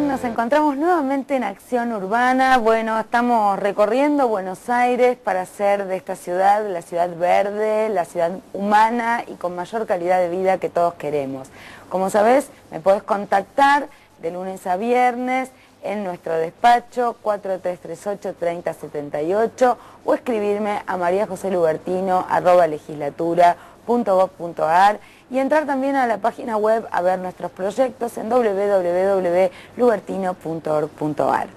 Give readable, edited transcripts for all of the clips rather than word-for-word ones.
Nos encontramos nuevamente en Acción Urbana. Bueno, estamos recorriendo Buenos Aires para hacer de esta ciudad la ciudad verde, la ciudad humana y con mayor calidad de vida que todos queremos. Como sabés, me podés contactar de lunes a viernes en nuestro despacho 4338-3078 o escribirme a mariajoselubertino@legislatura.gov.ar y entrar también a la página web a ver nuestros proyectos en www.lubertino.org.ar.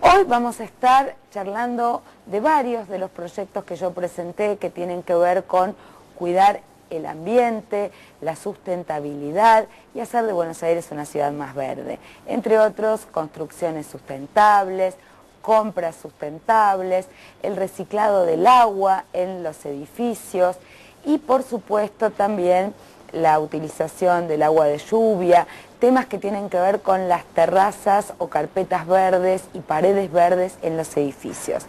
Hoy vamos a estar charlando de varios de los proyectos que yo presenté que tienen que ver con cuidar el ambiente, la sustentabilidad y hacer de Buenos Aires una ciudad más verde. Entre otros, construcciones sustentables, compras sustentables, el reciclado del agua en los edificios y por supuesto también la utilización del agua de lluvia, temas que tienen que ver con las terrazas o carpetas verdes y paredes verdes en los edificios.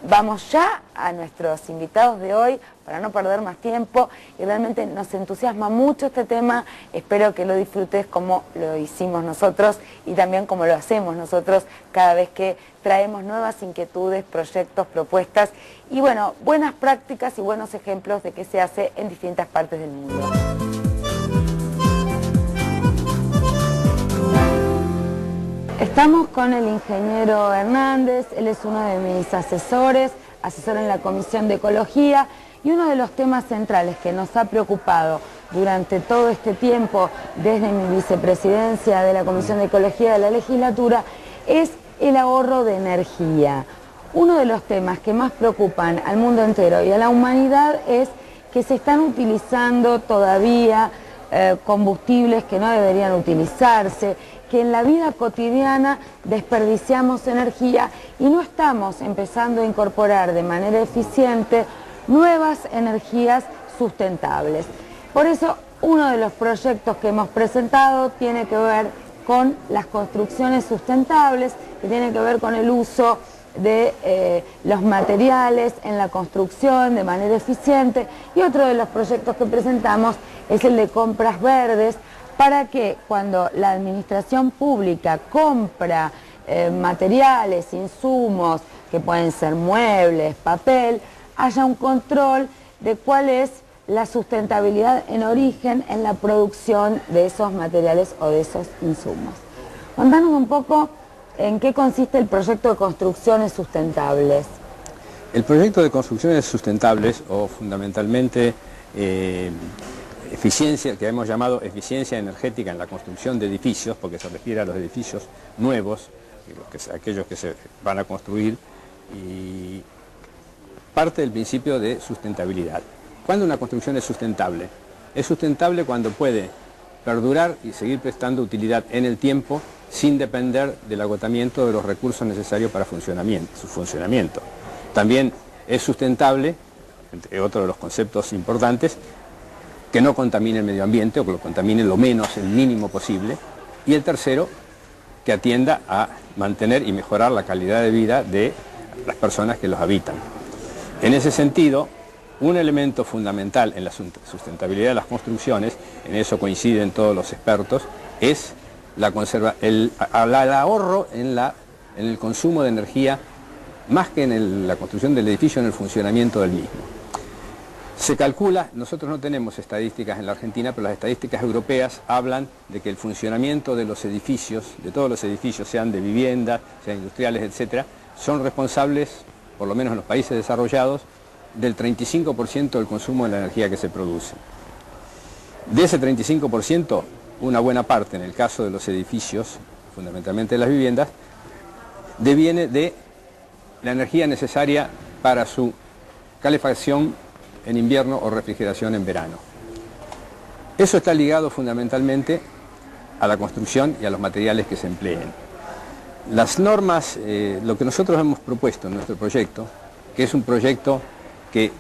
Vamos ya a nuestros invitados de hoy para no perder más tiempo y realmente nos entusiasma mucho este tema. Espero que lo disfrutes como lo hicimos nosotros y también como lo hacemos nosotros cada vez que traemos nuevas inquietudes, proyectos, propuestas y bueno, buenas prácticas y buenos ejemplos de qué se hace en distintas partes del mundo. Estamos con el ingeniero Hernández, él es uno de mis asesores, asesor en la Comisión de Ecología y uno de los temas centrales que nos ha preocupado durante todo este tiempo desde mi vicepresidencia de la Comisión de Ecología de la Legislatura es el ahorro de energía. Uno de los temas que más preocupan al mundo entero y a la humanidad es que se están utilizando todavía combustibles que no deberían utilizarse, que en la vida cotidiana desperdiciamos energía y no estamos empezando a incorporar de manera eficiente nuevas energías sustentables. Por eso, uno de los proyectos que hemos presentado tiene que ver con las construcciones sustentables, que tiene que ver con el uso de los materiales en la construcción de manera eficiente y otro de los proyectos que presentamos es el de compras verdes, para que cuando la administración pública compra materiales, insumos, que pueden ser muebles, papel, haya un control de cuál es la sustentabilidad en origen en la producción de esos materiales o de esos insumos. Contanos un poco en qué consiste el proyecto de construcciones sustentables. El proyecto de construcciones sustentables, o fundamentalmente eficiencia, que hemos llamado eficiencia energética en la construcción de edificios, porque se refiere a los edificios nuevos, aquellos que se van a construir, y parte del principio de sustentabilidad. ¿Cuándo una construcción es sustentable? Es sustentable cuando puede perdurar y seguir prestando utilidad en el tiempo sin depender del agotamiento de los recursos necesarios para su funcionamiento. También es sustentable, entre otros de los conceptos importantes, que no contamine el medio ambiente o que lo contamine lo menos, el mínimo posible. Y el tercero, que atienda a mantener y mejorar la calidad de vida de las personas que los habitan. En ese sentido, un elemento fundamental en la sustentabilidad de las construcciones, en eso coinciden todos los expertos, es el ahorro en el consumo de energía, más que en la construcción del edificio, en el funcionamiento del mismo. Se calcula, nosotros no tenemos estadísticas en la Argentina, pero las estadísticas europeas hablan de que el funcionamiento de los edificios, de todos los edificios, sean de vivienda, sean industriales, etc., son responsables, por lo menos en los países desarrollados, del 35% del consumo de la energía que se produce. De ese 35%, una buena parte, en el caso de los edificios, fundamentalmente de las viviendas, deviene de la energía necesaria para su calefacción en invierno o refrigeración en verano. Eso está ligado fundamentalmente a la construcción y a los materiales que se empleen. Las normas, lo que nosotros hemos propuesto en nuestro proyecto, que es un proyecto que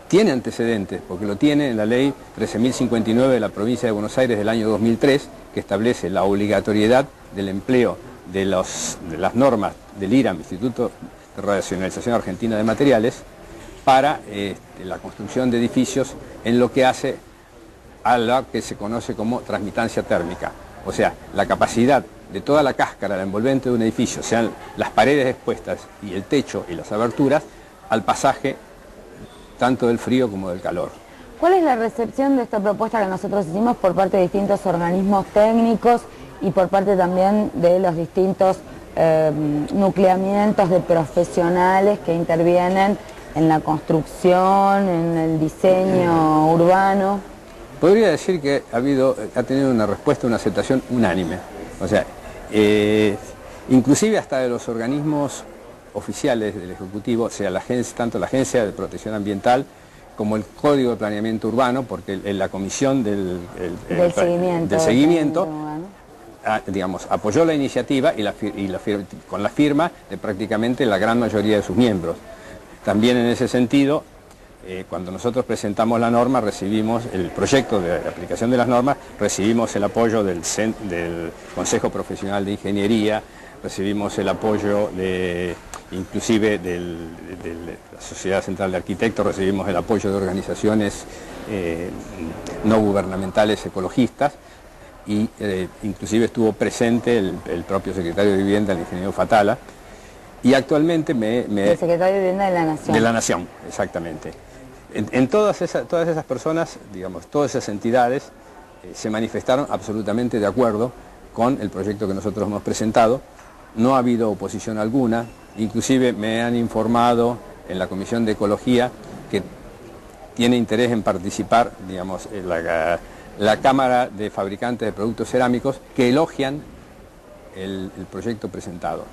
tiene antecedentes, porque lo tiene en la ley 13.059 de la provincia de Buenos Aires del año 2003, que establece la obligatoriedad del empleo de las normas del IRAM, Instituto de Racionalización Argentina de Materiales, para la construcción de edificios en lo que hace a lo que se conoce como transmitancia térmica, o sea, la capacidad de toda la cáscara, la envolvente de un edificio, sean las paredes expuestas y el techo y las aberturas, al pasaje tanto del frío como del calor. ¿Cuál es la recepción de esta propuesta que nosotros hicimos por parte de distintos organismos técnicos y por parte también de los distintos nucleamientos de profesionales que intervienen en la construcción, en el diseño urbano? Podría decir que ha tenido una respuesta, una aceptación unánime. O sea, inclusive hasta de los organismos oficiales del Ejecutivo, o sea, tanto la Agencia de Protección Ambiental como el Código de Planeamiento Urbano, porque la Comisión del seguimiento digamos, apoyó la iniciativa con la firma de prácticamente la gran mayoría de sus miembros. También en ese sentido, cuando nosotros presentamos la norma, recibimos el proyecto de aplicación de las normas, recibimos el apoyo del Consejo Profesional de Ingeniería, recibimos el apoyo inclusive de la Sociedad Central de Arquitectos, recibimos el apoyo de organizaciones no gubernamentales ecologistas, y inclusive estuvo presente el propio secretario de Vivienda, el ingeniero Fatala, y actualmente el secretario de Vivienda de la Nación. De la Nación, exactamente. En todas esas personas, digamos, todas esas entidades se manifestaron absolutamente de acuerdo con el proyecto que nosotros hemos presentado. No ha habido oposición alguna, inclusive me han informado en la Comisión de Ecología que tiene interés en participar, digamos, en la Cámara de Fabricantes de Productos Cerámicos, que elogian el proyecto presentado.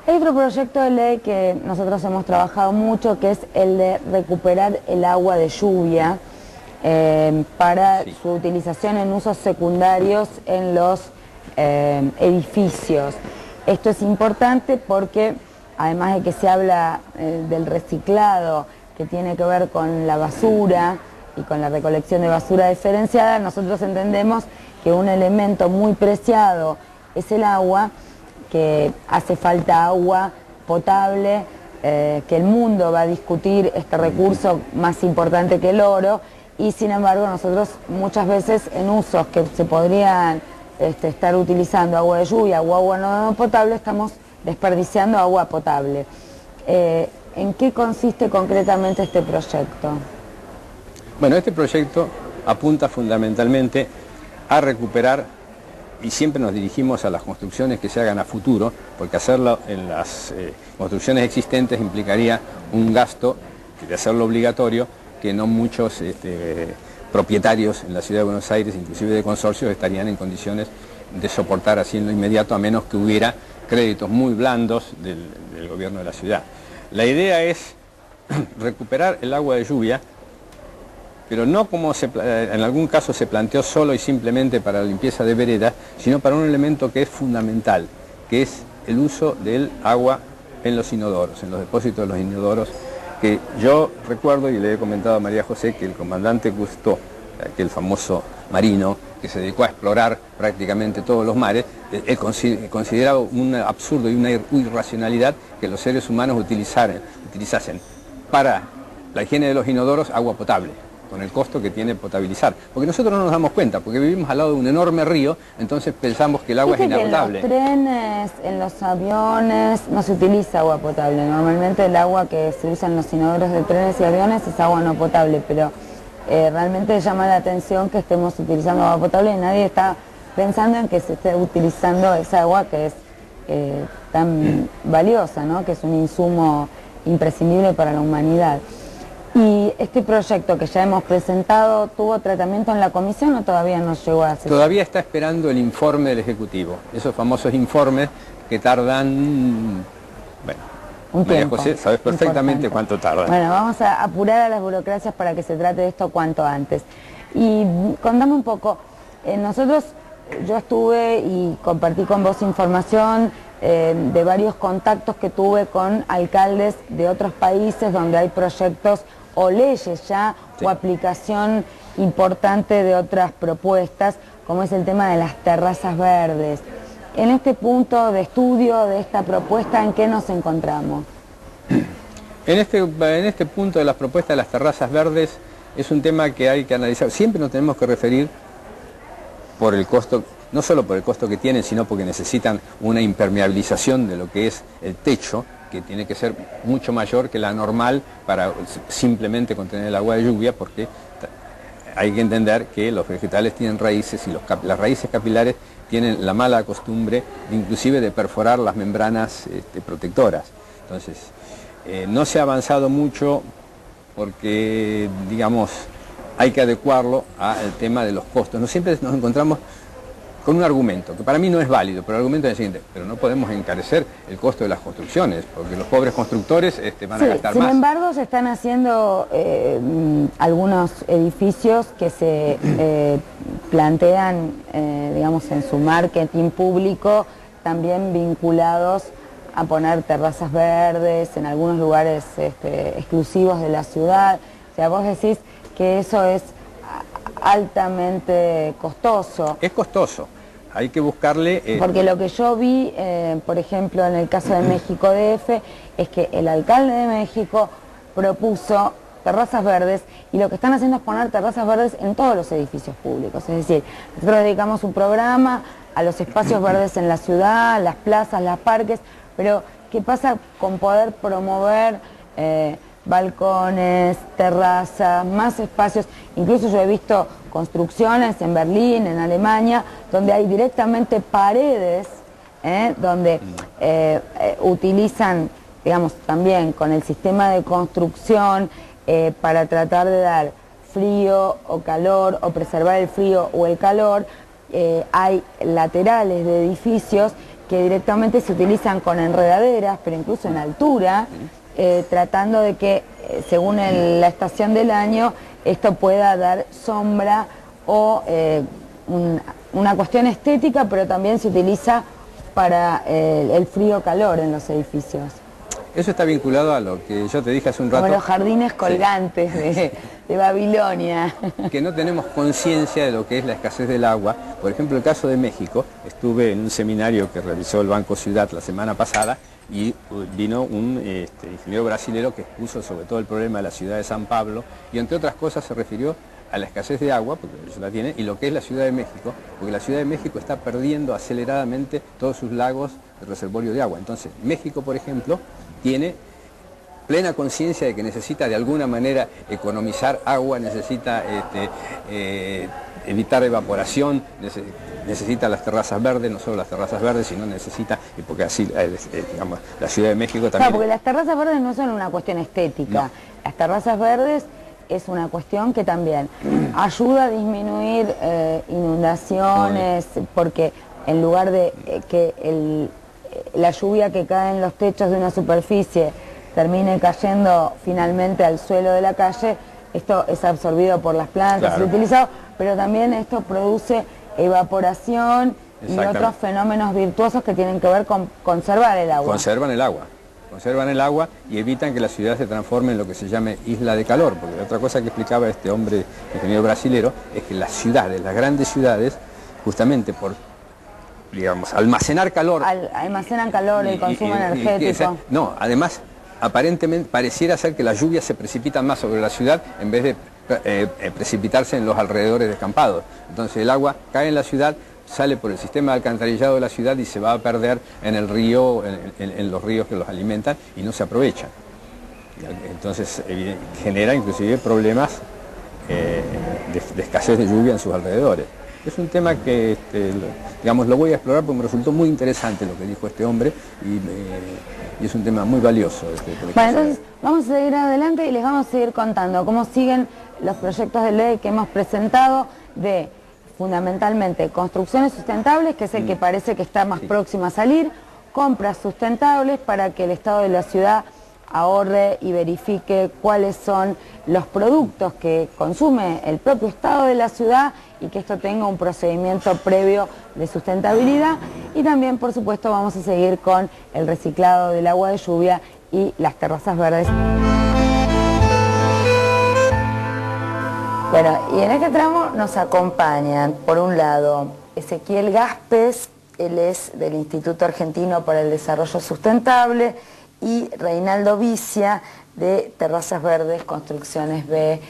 Hay otro proyecto de ley que nosotros hemos trabajado mucho, que es el de recuperar el agua de lluvia para su utilización en usos secundarios en los edificios. Esto es importante porque, además de que se habla del reciclado, que tiene que ver con la basura y con la recolección de basura diferenciada, nosotros entendemos que un elemento muy preciado es el agua, que hace falta agua potable, que el mundo va a discutir este recurso más importante que el oro, y sin embargo nosotros muchas veces en usos que se podrían estar utilizando agua de lluvia o agua no potable, estamos desperdiciando agua potable. ¿En qué consiste concretamente este proyecto? Bueno, este proyecto apunta fundamentalmente a recuperar, y siempre nos dirigimos a las construcciones que se hagan a futuro, porque hacerlo en las construcciones existentes implicaría un gasto de hacerlo obligatorio que no muchos propietarios en la Ciudad de Buenos Aires, inclusive de consorcios, estarían en condiciones de soportar así en lo inmediato, a menos que hubiera créditos muy blandos del gobierno de la ciudad. La idea es recuperar el agua de lluvia, pero no como en algún caso se planteó solo y simplemente para la limpieza de veredas, sino para un elemento que es fundamental, que es el uso del agua en los inodoros, en los depósitos de los inodoros, que yo recuerdo, y le he comentado a María José, que el comandante Cousteau, aquel famoso marino que se dedicó a explorar prácticamente todos los mares, él consideraba un absurdo y una irracionalidad que los seres humanos utilizasen para la higiene de los inodoros agua potable, con el costo que tiene potabilizar. Porque nosotros no nos damos cuenta, porque vivimos al lado de un enorme río, entonces pensamos que el agua es inagotable. En los trenes, en los aviones, no se utiliza agua potable. Normalmente el agua que se usa en los inodoros de trenes y aviones es agua no potable, pero realmente llama la atención que estemos utilizando agua potable y nadie está pensando en que se esté utilizando esa agua que es tan valiosa, ¿no? Que es un insumo imprescindible para la humanidad. ¿Y este proyecto que ya hemos presentado tuvo tratamiento en la comisión o todavía no llegó a ser? Todavía está esperando el informe del Ejecutivo, esos famosos informes que tardan, bueno, un tiempo. María José, sabes perfectamente cuánto tardan. Bueno, vamos a apurar a las burocracias para que se trate de esto cuanto antes. Y contame un poco, yo estuve y compartí con vos información de varios contactos que tuve con alcaldes de otros países donde hay proyectos o leyes ya, o aplicación importante de otras propuestas, como es el tema de las terrazas verdes. En este punto de estudio de esta propuesta, ¿en qué nos encontramos? En este punto de las propuestas de las terrazas verdes es un tema que hay que analizar. Siempre nos tenemos que referir por el costo no solo por el costo que tienen, sino porque necesitan una impermeabilización de lo que es el techo, que tiene que ser mucho mayor que la normal para simplemente contener el agua de lluvia, porque hay que entender que los vegetales tienen raíces y las raíces capilares tienen la mala costumbre inclusive de perforar las membranas protectoras. Entonces, no se ha avanzado mucho porque, digamos, hay que adecuarlo al tema de los costos. No siempre nos encontramos con un argumento, que para mí no es válido, pero el argumento es el siguiente: pero no podemos encarecer el costo de las construcciones, porque los pobres constructores van a gastar más. Sin embargo, se están haciendo algunos edificios que se plantean, digamos, en su marketing público, también vinculados a poner terrazas verdes en algunos lugares exclusivos de la ciudad. O sea, vos decís que eso es altamente costoso. Es costoso, hay que buscarle... Porque lo que yo vi, por ejemplo, en el caso de México DF, es que el alcalde de México propuso terrazas verdes, y lo que están haciendo es poner terrazas verdes en todos los edificios públicos. Es decir, nosotros dedicamos un programa a los espacios verdes en la ciudad, las plazas, los parques, pero ¿qué pasa con poder promover balcones, terrazas, más espacios? Incluso yo he visto construcciones en Berlín, en Alemania, donde hay directamente paredes, donde utilizan, digamos, también con el sistema de construcción para tratar de dar frío o calor, o preservar el frío o el calor. Hay laterales de edificios que directamente se utilizan con enredaderas, pero incluso en altura, tratando de que, según la estación del año, esto pueda dar sombra o una cuestión estética, pero también se utiliza para el frío-calor en los edificios. Eso está vinculado a lo que yo te dije hace un rato. Como los jardines colgantes, sí, de Babilonia. Que no tenemos conciencia de lo que es la escasez del agua. Por ejemplo, el caso de México, estuve en un seminario que realizó el Banco Ciudad la semana pasada, y vino un ingeniero brasilero que expuso sobre todo el problema de la ciudad de San Pablo, y entre otras cosas se refirió a la escasez de agua, porque ellos la tienen, y lo que es la Ciudad de México, porque la Ciudad de México está perdiendo aceleradamente todos sus lagos de reservorio de agua. Entonces, México, por ejemplo, tiene plena conciencia de que necesita de alguna manera economizar agua, necesita evitar evaporación, necesita las terrazas verdes, no solo las terrazas verdes, sino necesita, y porque así, digamos, la Ciudad de México también... Claro, porque las terrazas verdes no son una cuestión estética, no. Las terrazas verdes es una cuestión que también ayuda a disminuir inundaciones, porque en lugar de que la lluvia que cae en los techos de una superficie termine cayendo finalmente al suelo de la calle, esto es absorbido por las plantas, es utilizado, pero también esto produce evaporación y otros fenómenos virtuosos que tienen que ver con conservar el agua. Conservan el agua y evitan que la ciudad se transforme en lo que se llame isla de calor, porque otra cosa que explicaba este hombre, ingeniero brasilero, es que las ciudades, las grandes ciudades, justamente por, digamos, almacenar calor... almacenan calor, el consumo energético. No, además, aparentemente pareciera ser que las lluvias se precipitan más sobre la ciudad en vez de precipitarse en los alrededores descampados. Entonces el agua cae en la ciudad, sale por el sistema de alcantarillado de la ciudad y se va a perder en el río, en los ríos que los alimentan, y no se aprovechan. Entonces genera inclusive problemas de escasez de lluvia en sus alrededores. Es un tema que, digamos, lo voy a explorar porque me resultó muy interesante lo que dijo este hombre, y es un tema muy valioso. Bueno, entonces vamos a seguir adelante y les vamos a seguir contando cómo siguen los proyectos de ley que hemos presentado de, fundamentalmente, construcciones sustentables, que es el que parece que está más próximo a salir, compras sustentables para que el Estado de la ciudad ahorre y verifique cuáles son los productos que consume el propio Estado de la ciudad, y que esto tenga un procedimiento previo de sustentabilidad. Y también, por supuesto, vamos a seguir con el reciclado del agua de lluvia y las terrazas verdes. Bueno, y en este tramo nos acompañan, por un lado, Ezequiel Gaspes, él es del Instituto Argentino para el Desarrollo Sustentable, y Reinaldo Vicia, de Terrazas Verdes, Construcciones B.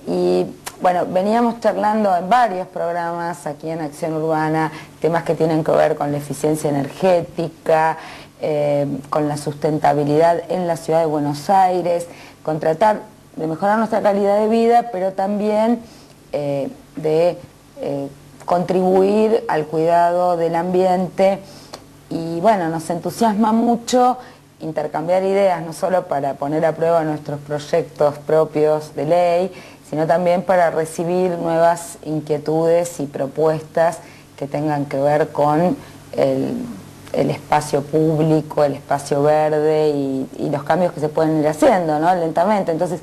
Y Bueno, veníamos charlando en varios programas aquí en Acción Urbana, temas que tienen que ver con la eficiencia energética, con la sustentabilidad en la ciudad de Buenos Aires, con tratar de mejorar nuestra calidad de vida, pero también de contribuir al cuidado del ambiente. Y bueno, nos entusiasma mucho intercambiar ideas, no solo para poner a prueba nuestros proyectos propios de ley, sino también para recibir nuevas inquietudes y propuestas que tengan que ver con el espacio público, el espacio verde y los cambios que se pueden ir haciendo, ¿no? Lentamente. Entonces,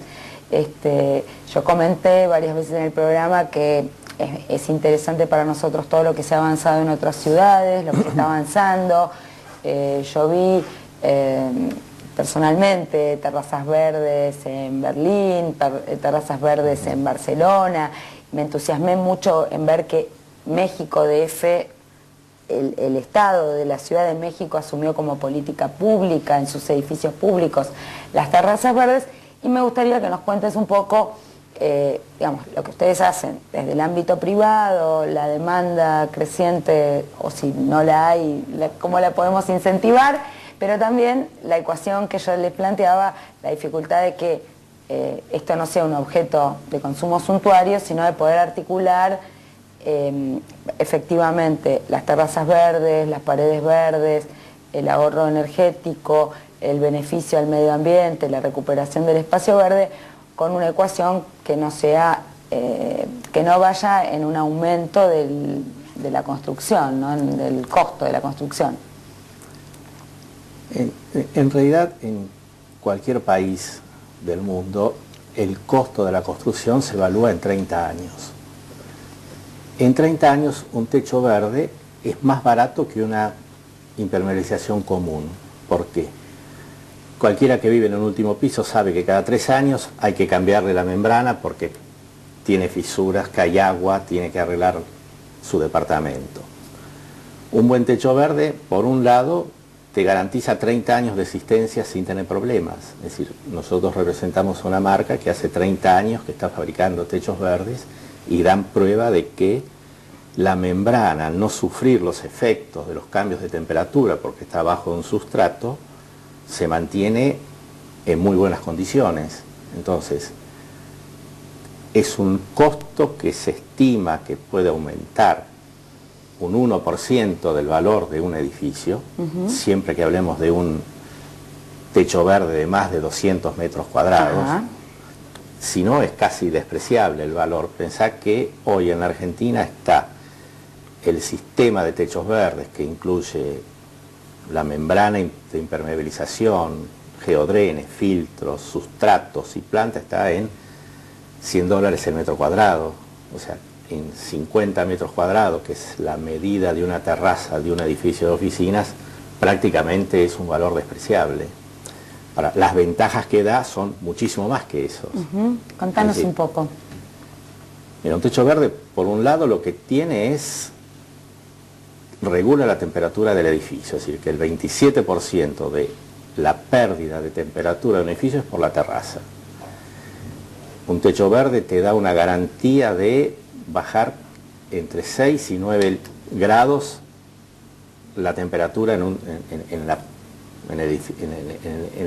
yo comenté varias veces en el programa que es interesante para nosotros todo lo que se ha avanzado en otras ciudades, lo que se está avanzando. Yo vi personalmente terrazas verdes en Berlín, terrazas verdes en Barcelona. Me entusiasmé mucho en ver que México DF, el Estado de la Ciudad de México asumió como política pública en sus edificios públicos las terrazas verdes, y me gustaría que nos cuentes un poco digamos, lo que ustedes hacen desde el ámbito privado, la demanda creciente, o si no la hay, cómo la podemos incentivar, pero también la ecuación que yo les planteaba, la dificultad de que esto no sea un objeto de consumo suntuario, sino de poder articular efectivamente las terrazas verdes, las paredes verdes, el ahorro energético, el beneficio al medio ambiente, la recuperación del espacio verde, con una ecuación que no sea, que no vaya en un aumento de la construcción, ¿no? Del costo de la construcción. En realidad, en cualquier país del mundo, el costo de la construcción se evalúa en 30 años. En 30 años, un techo verde es más barato que una impermeabilización común. ¿Por qué? Cualquiera que vive en un último piso sabe que cada 3 años hay que cambiarle la membrana porque tiene fisuras, cae agua, tiene que arreglar su departamento. Un buen techo verde, por un lado, te garantiza 30 años de existencia sin tener problemas. Es decir, nosotros representamos una marca que hace 30 años que está fabricando techos verdes y dan prueba de que la membrana, al no sufrir los efectos de los cambios de temperatura porque está bajo un sustrato, se mantiene en muy buenas condiciones. Entonces, es un costo que se estima que puede aumentar un 1% del valor de un edificio, siempre que hablemos de un techo verde de más de 200 metros cuadrados. Si no, es casi despreciable el valor. Pensá que hoy en la Argentina está el sistema de techos verdes, que incluye la membrana de impermeabilización, geodrenes, filtros, sustratos y planta, está en $100 el metro cuadrado. O sea, en 50 metros cuadrados, que es la medida de una terraza de un edificio de oficinas, prácticamente es un valor despreciable. Ahora, las ventajas que da son muchísimo más que eso. Contanos un poco. Mira, un techo verde, por un lado, lo que tiene es regula la temperatura del edificio, es decir, que el 27% de la pérdida de temperatura de un edificio es por la terraza. Un techo verde te da una garantía de bajar entre 6 y 9 grados la temperatura en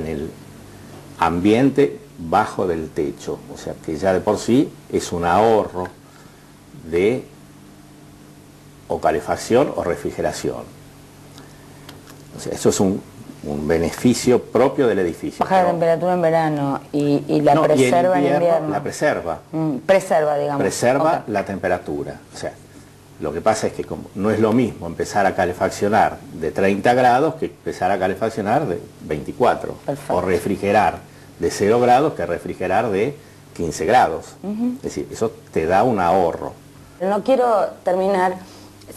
el ambiente bajo del techo, o sea que ya de por sí es un ahorro de o calefacción o refrigeración. O sea, eso es un beneficio propio del edificio. Baja la temperatura en verano y la preserva en invierno. La preserva. Preserva, digamos. Preserva la temperatura. O sea, lo que pasa es que como no es lo mismo empezar a calefaccionar de 30 grados que empezar a calefaccionar de 24. Perfecto. O refrigerar de 0 grados que refrigerar de 15 grados. Es decir, eso te da un ahorro. No quiero terminar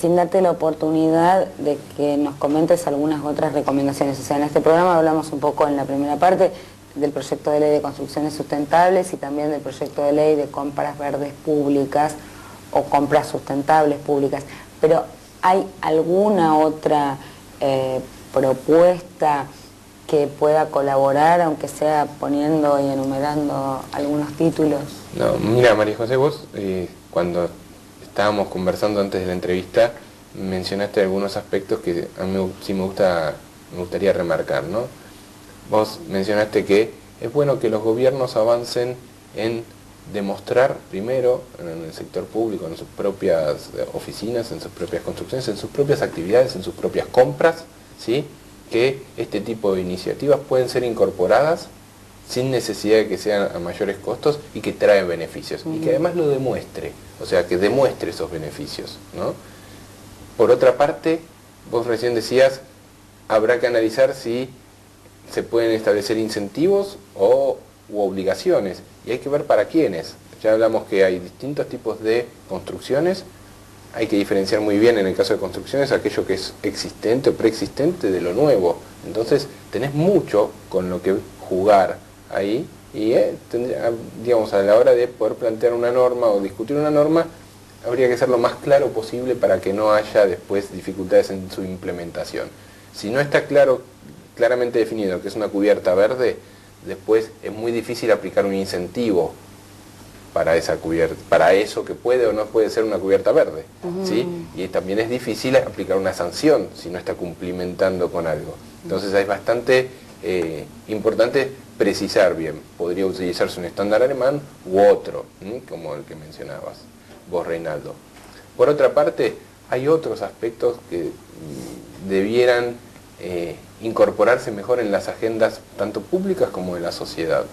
sin darte la oportunidad de que nos comentes algunas otras recomendaciones. O sea, en este programa hablamos un poco en la primera parte del proyecto de ley de construcciones sustentables y también del proyecto de ley de compras verdes públicas o compras sustentables públicas. Pero ¿hay alguna otra propuesta que pueda colaborar, aunque sea poniendo y enumerando algunos títulos? No, mira, María José, vos cuando estábamos conversando antes de la entrevista mencionaste algunos aspectos que a mí sí me gustaría remarcar, ¿no? Vos mencionaste que es bueno que los gobiernos avancen en demostrar primero en el sector público, en sus propias oficinas, en sus propias construcciones, en sus propias actividades, en sus propias compras, ¿sí?, que este tipo de iniciativas pueden ser incorporadas sin necesidad de que sean a mayores costos y que traen beneficios, y que además lo demuestre, o sea, que demuestre esos beneficios, ¿no? Por otra parte, vos recién decías, habrá que analizar si se pueden establecer incentivos u obligaciones, y hay que ver para quiénes. Ya hablamos que hay distintos tipos de construcciones, hay que diferenciar muy bien en el caso de construcciones aquello que es existente o preexistente de lo nuevo. Entonces tenés mucho con lo que jugar ahí y digamos, a la hora de poder plantear una norma o discutir una norma, habría que ser lo más claro posible para que no haya después dificultades en su implementación. Si no está claramente definido que es una cubierta verde, después es muy difícil aplicar un incentivo para esa cubierta, para eso que puede o no puede ser una cubierta verde, ¿sí? Y también es difícil aplicar una sanción si no está cumplimentando con algo. Entonces es bastante importante precisar bien. Podría utilizarse un estándar alemán u otro, como el que mencionabas vos, Reinaldo. Por otra parte, hay otros aspectos que debieran incorporarse mejor en las agendas tanto públicas como de la sociedad.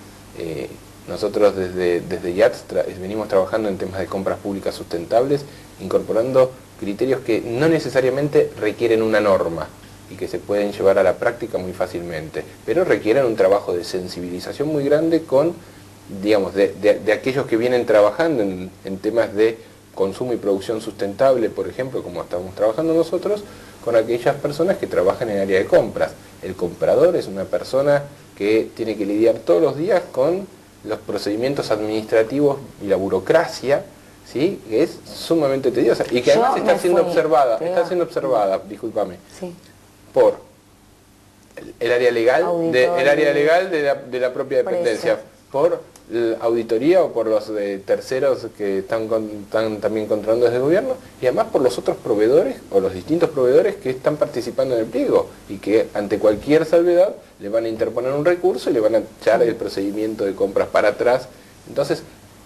Nosotros desde IATS venimos trabajando en temas de compras públicas sustentables, incorporando criterios que no necesariamente requieren una norma y que se pueden llevar a la práctica muy fácilmente, pero requieren un trabajo de sensibilización muy grande con, digamos, de aquellos que vienen trabajando en temas de consumo y producción sustentable, por ejemplo, como estamos trabajando nosotros, con aquellas personas que trabajan en el área de compras. El comprador es una persona que tiene que lidiar todos los días con los procedimientos administrativos y la burocracia, ¿sí?, que es sumamente tediosa y que además está siendo observada, discúlpame, sí, por el área legal, de la propia dependencia, por la auditoría o por los terceros que están también controlando desde el gobierno, y además por los otros proveedores o los distintos proveedores que están participando en el pliego y que ante cualquier salvedad le van a interponer un recurso y le van a echar el procedimiento de compras para atrás. Entonces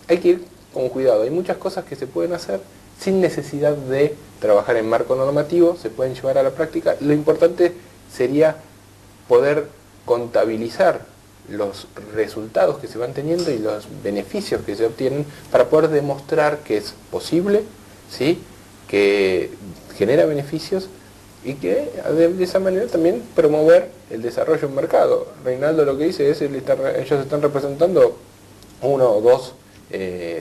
hay que ir con cuidado. Hay muchas cosas que se pueden hacer sin necesidad de trabajar en marco normativo, se pueden llevar a la práctica. Lo importante sería poder contabilizar los resultados que se van teniendo y los beneficios que se obtienen para poder demostrar que es posible, ¿sí?, que genera beneficios y que de esa manera también promover el desarrollo de un mercado. Reinaldo lo que dice es, ellos están representando uno o dos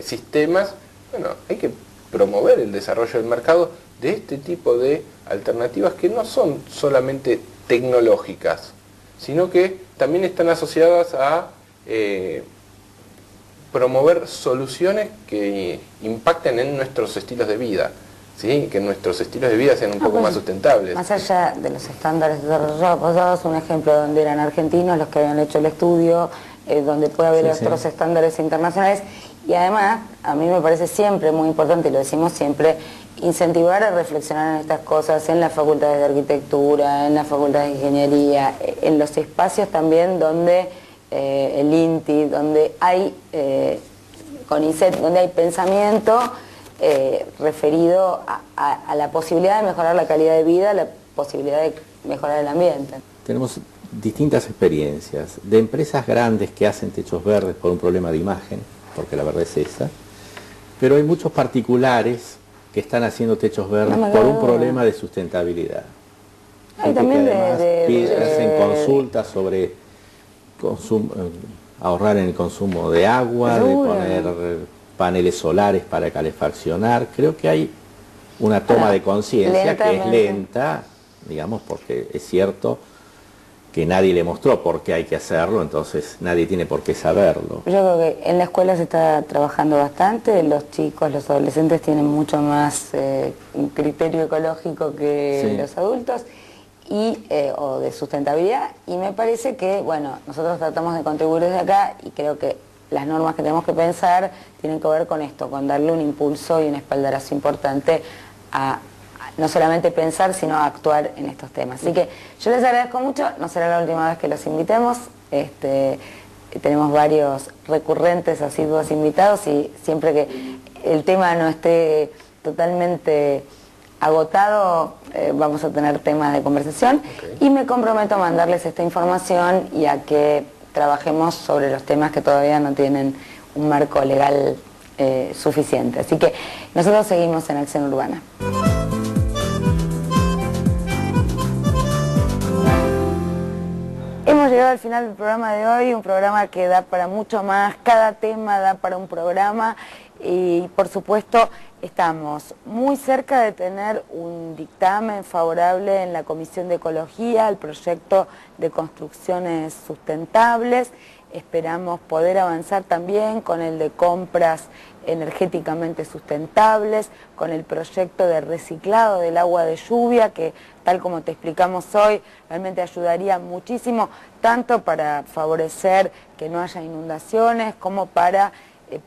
sistemas. Bueno, hay que promover el desarrollo del mercado de este tipo de alternativas que no son solamente tecnológicas, sino que también están asociadas a promover soluciones que impacten en nuestros estilos de vida, ¿sí?, que nuestros estilos de vida sean un poco más sustentables. Más allá de los estándares desarrollados, vos dabas un ejemplo donde eran argentinos los que habían hecho el estudio, donde puede haber otros estándares internacionales, y además a mí me parece siempre muy importante, y lo decimos siempre, incentivar a reflexionar en estas cosas en las facultades de arquitectura, en las facultades de ingeniería, en los espacios también donde el INTI, donde hay CONICET, donde hay pensamiento referido a la posibilidad de mejorar la calidad de vida, la posibilidad de mejorar el ambiente. Tenemos distintas experiencias de empresas grandes que hacen techos verdes por un problema de imagen, porque la verdad es esa, pero hay muchos particulares que están haciendo techos verdes por un problema de sustentabilidad. Hay también hacen consultas sobre ahorrar en el consumo de agua, de poner paneles solares para calefaccionar. Creo que hay una toma de conciencia que es lenta, digamos, porque es cierto que nadie le mostró por qué hay que hacerlo, entonces nadie tiene por qué saberlo. Yo creo que en la escuela se está trabajando bastante, los chicos, los adolescentes tienen mucho más criterio ecológico que los adultos, o de sustentabilidad, y me parece que, bueno, nosotros tratamos de contribuir desde acá y creo que las normas que tenemos que pensar tienen que ver con esto, con darle un impulso y un espaldarazo importante a no solamente pensar, sino a actuar en estos temas. Así que yo les agradezco mucho, no será la última vez que los invitemos, tenemos varios recurrentes, asiduos invitados, y siempre que el tema no esté totalmente agotado, vamos a tener temas de conversación, y me comprometo a mandarles esta información y a que trabajemos sobre los temas que todavía no tienen un marco legal suficiente. Así que nosotros seguimos en Acción Urbana. Hemos llegado al final del programa de hoy, un programa que da para mucho más, cada tema da para un programa, y por supuesto estamos muy cerca de tener un dictamen favorable en la Comisión de Ecología al proyecto de construcciones sustentables. Esperamos poder avanzar también con el de compras energéticamente sustentables, con el proyecto de reciclado del agua de lluvia, que tal como te explicamos hoy, realmente ayudaría muchísimo, tanto para favorecer que no haya inundaciones, como para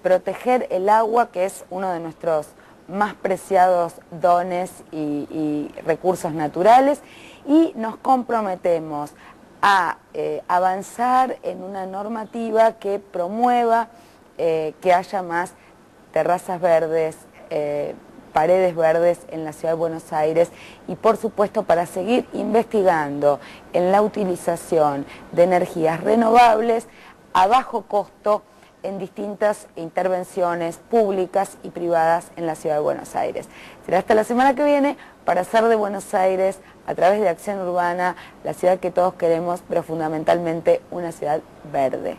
proteger el agua, que es uno de nuestros más preciados dones y recursos naturales, y nos comprometemos a avanzar en una normativa que promueva que haya más terrazas verdes, paredes verdes en la Ciudad de Buenos Aires, y por supuesto para seguir investigando en la utilización de energías renovables a bajo costo en distintas intervenciones públicas y privadas en la Ciudad de Buenos Aires. Será hasta la semana que viene para hacer de Buenos Aires, a través de Acción Urbana, la ciudad que todos queremos, pero fundamentalmente una ciudad verde.